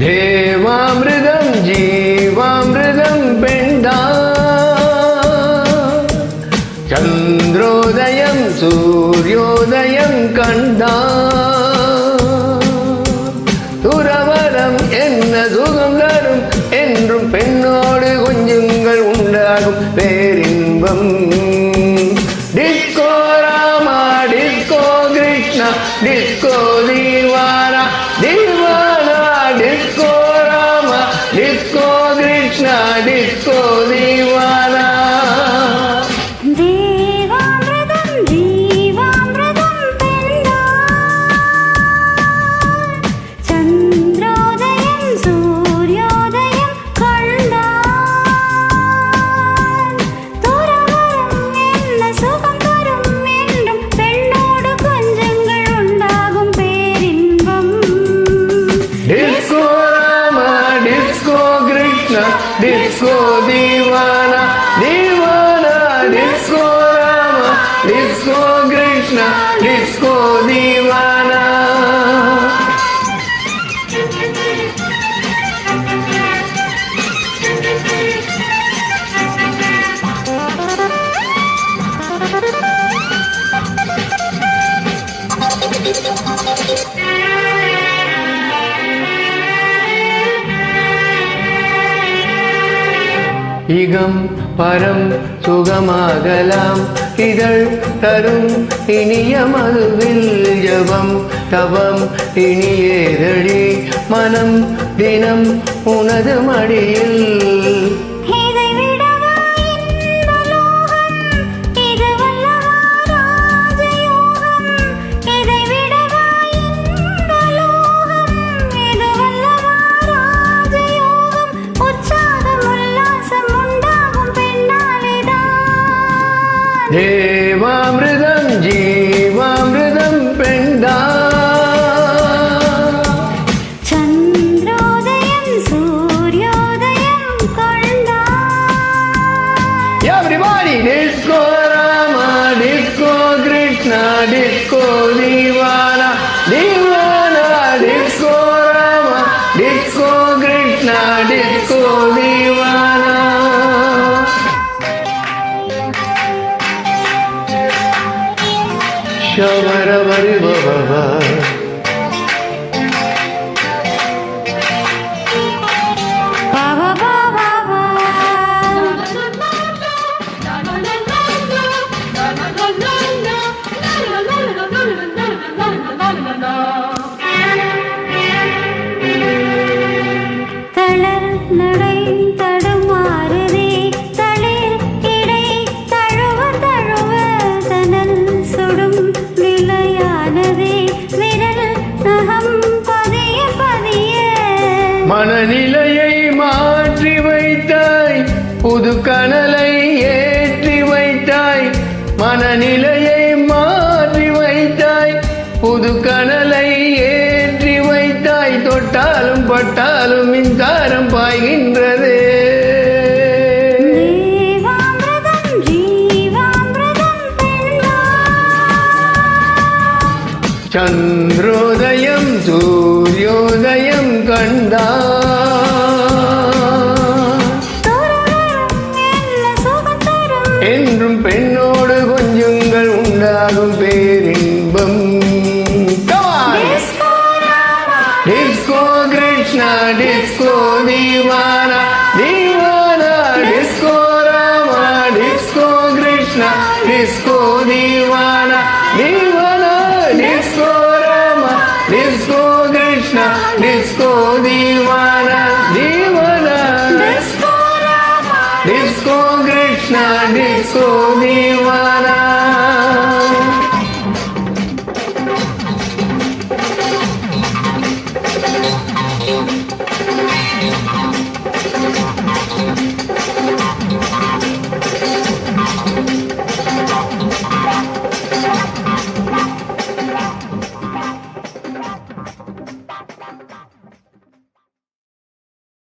தேவாமிருதம் ஜீவாமிருதம் பெண்தான், சந்திரோதயம் சூரியோதயம் கண்டான். துறவரம் என்ன சுகம் தரும் என்றும் பெண்ணோடு கொஞ்சங்கள் உண்டாகும் பேரின்பம். Disco Rama disco Krishna disco தீவானா தீவானா, disco Rama disco Krishna disco தீவானா. डिस्को दीवाना दीवाना, disco Rama disco Krishna disco दीवाना. இகம் பரம் சுகமாகலாம் இதழ் தரும் இனிய மதுவில் ஜபம் தவம் இனியேதடி மனம் தினம் உனது மடியில். தேவாமிருதம் ஜீவாமிருதம் பெண்தான், சந்திரோதயம் சூரியோதயம் கண்டான். Everybody disco Rama disco Krishna disco Divana Divana, disco Rama disco Krishna disco Divana. Shavaravari Baba மனநிலையை மாற்றி வைத்தாய், புது கனலை ஏற்றி வைத்தாய். மனநிலையை மாற்றி வைத்தாய், புது கனலை ஏற்றி வைத்தாய். தொட்டாலும் பட்டாலும் மின்சாரம் பாய்கின்றதே. சந்திரோதயம் சூரியோதயம் கண்டான், என்றும் பெண்ணோடு கொஞ்சங்கள் உண்டாகும் பேரின்பம். டிஸ்கோ கிருஷ்ணா டிஸ்கோ தீவானா தீவானா, disco Rama disco Krishna disco தீவானா தீவானா, disco Rama disco Krishna disco दीवाना दीवाना, डिस्को कृष्णा डिस्को दीवाना.